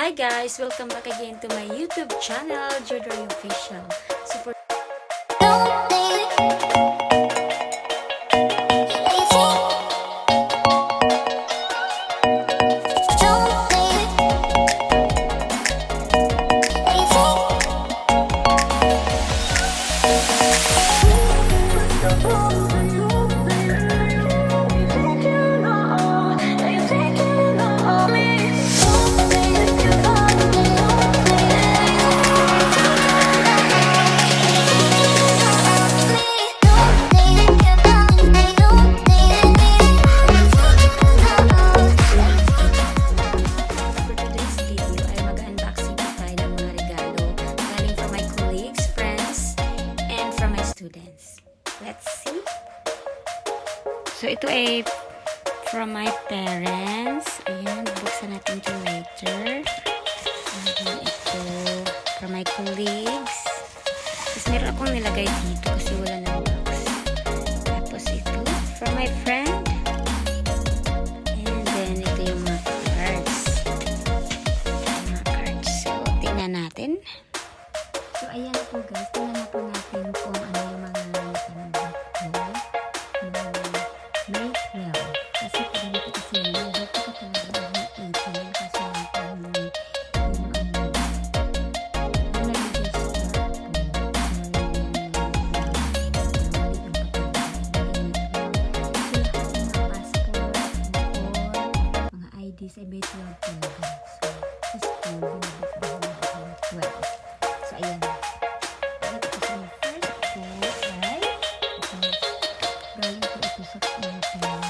Hi guys! Welcome back again to my YouTube channel, Jodoy Official. So for today's video ay mag-unboxing po tayo ng mga regalo galing from my colleagues, friends, and from my students. Let's see! So ito ay from my parents. Ayan, buksan natin ito later. Ayan, ito from my colleagues. Tapos meron akong nilagay dito kasi wala na box. Tapos ito from my friend. And then ito yung mga cards. Mga cards. So, tingnan natin. So, ayan po guys. Tingnan na po natin kung ano yung mga May 12. Kasi pag ganito kasi yun, dito ka talaga ng 18 kasi ay may 12 talaga. So, sa school, binabit na ng 12. So, ayan. Ito kasi yung first ko ay galing ko ito sa Quinton.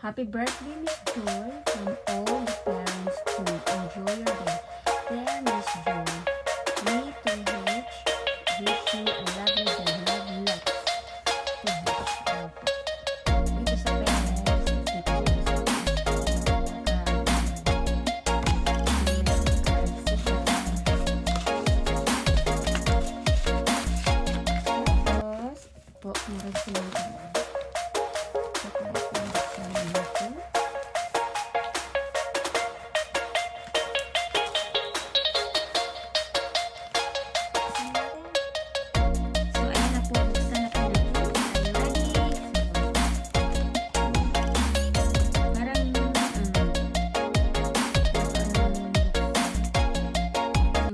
Happy birthday, Miss Joy, from all the parents to enjoy your day. Dear Miss Joy, me to H, wish you a lovely day. Love, lots. Dito sa parents, dito tapos, po, meron silang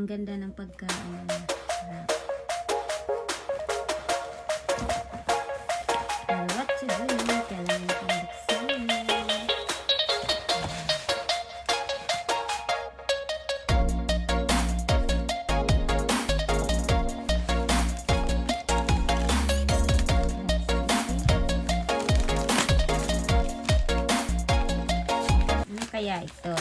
ganda ng pagkain. What to do? Kailangan itong buksan. Ano kaya ito?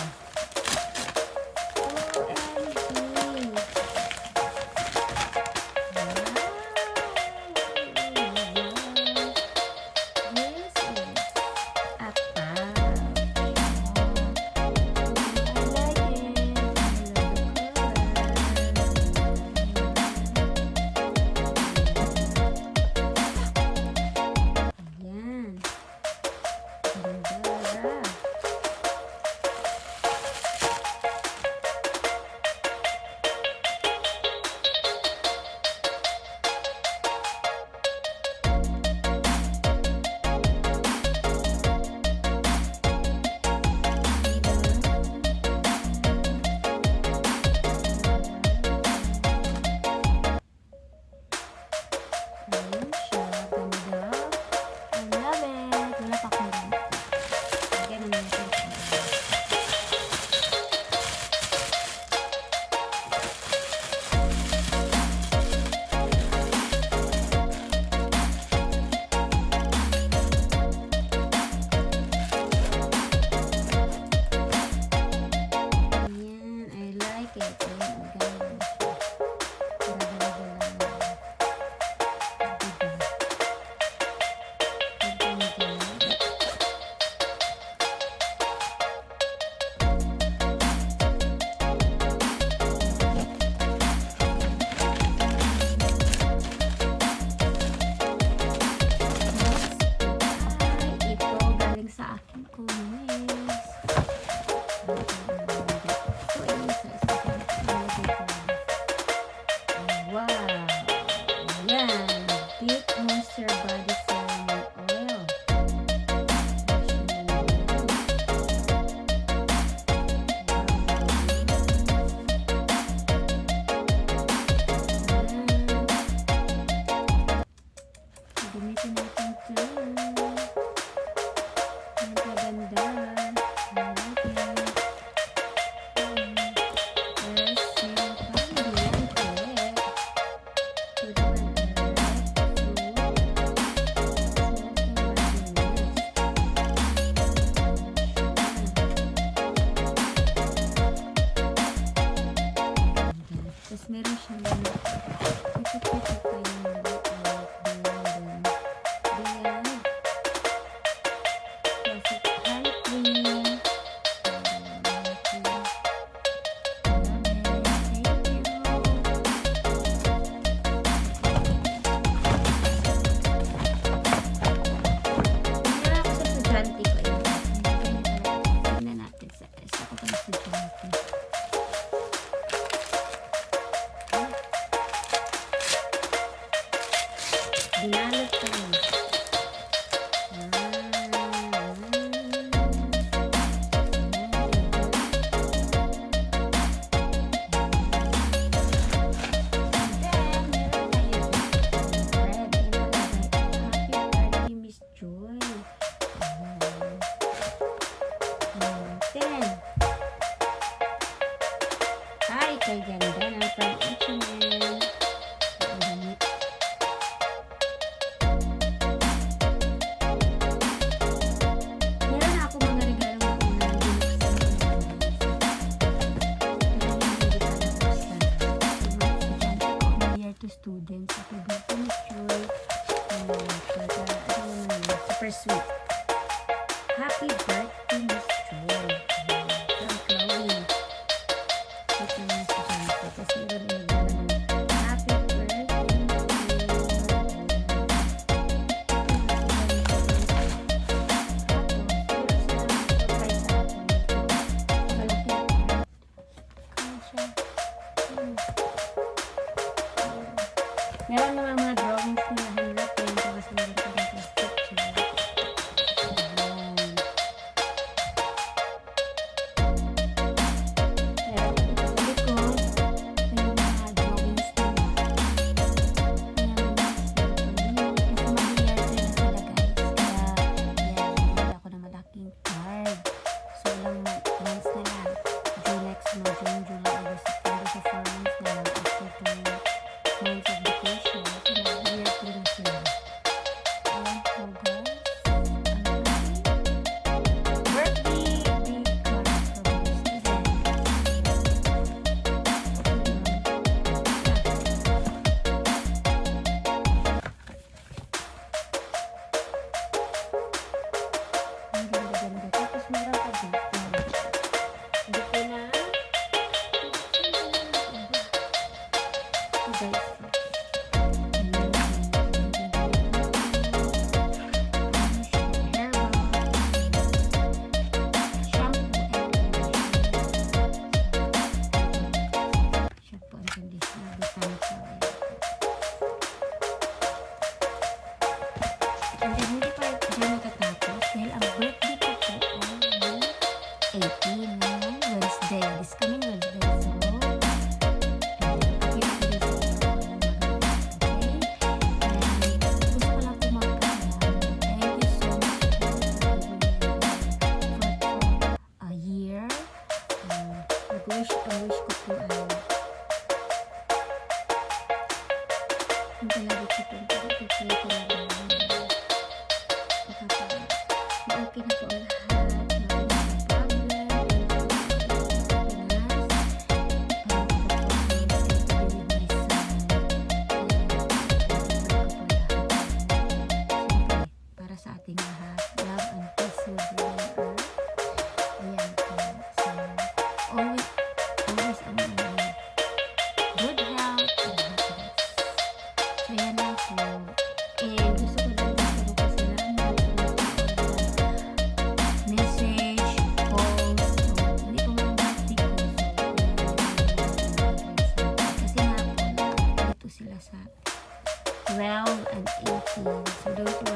Gamitin natin ito. Ang kaganda. I like it. Yes, meron pa. Diyan ulit. Ito naman tapos meron siyang ipipipit pa yung beyond classic hand cream. Kaya ako sa estudyante ko yun. Tingnan natin sa isa ko pang estudyante. Dinalot ko yun. Ay, kay ganda na from H&M. Meron na ako mga regalo na unang binuksan. To students. Happy birthday, Miss Joy. Super sweet. Happy birthday, Miss Joy. From Chloe. Ito na sa estudyante. Tapos meron na happy birthday. Meron naman mga drawings na handwritten tapos meron pa rin sa picture. Meron dito sa likod. Ito yung mga drawings nila. Kasi mag-year na sila guys. Kaya yan, wala ako na malaking card. So ilang months na lang. Next month, June, July, August, September. So 4 months na lang after 2 months of vacation. Year 3 na sila. Ayan po guys. Birthday big card from the student. Ang ganda-ganda. Tapos meron pa dito. Dito na. Ito guys. Shampoo and conditioner. Botanical. And then hindi pa dyan natatapos dahil ang birthday ko po ay 18 na Wednesday. This coming Wednesday. Wish ko po ay ang talaga ko po okay talaga okay na po ang lahat para sa ating lahat. Love and peace will be on earth. Ayan po. So, always good health and happiness. So, yan lang po. And gusto ko lang dito kasi salamat sa message, calls. So, hindi ko man birthday ko. Kasi nga po, dito sila sa 12 and 18. So, don't worry.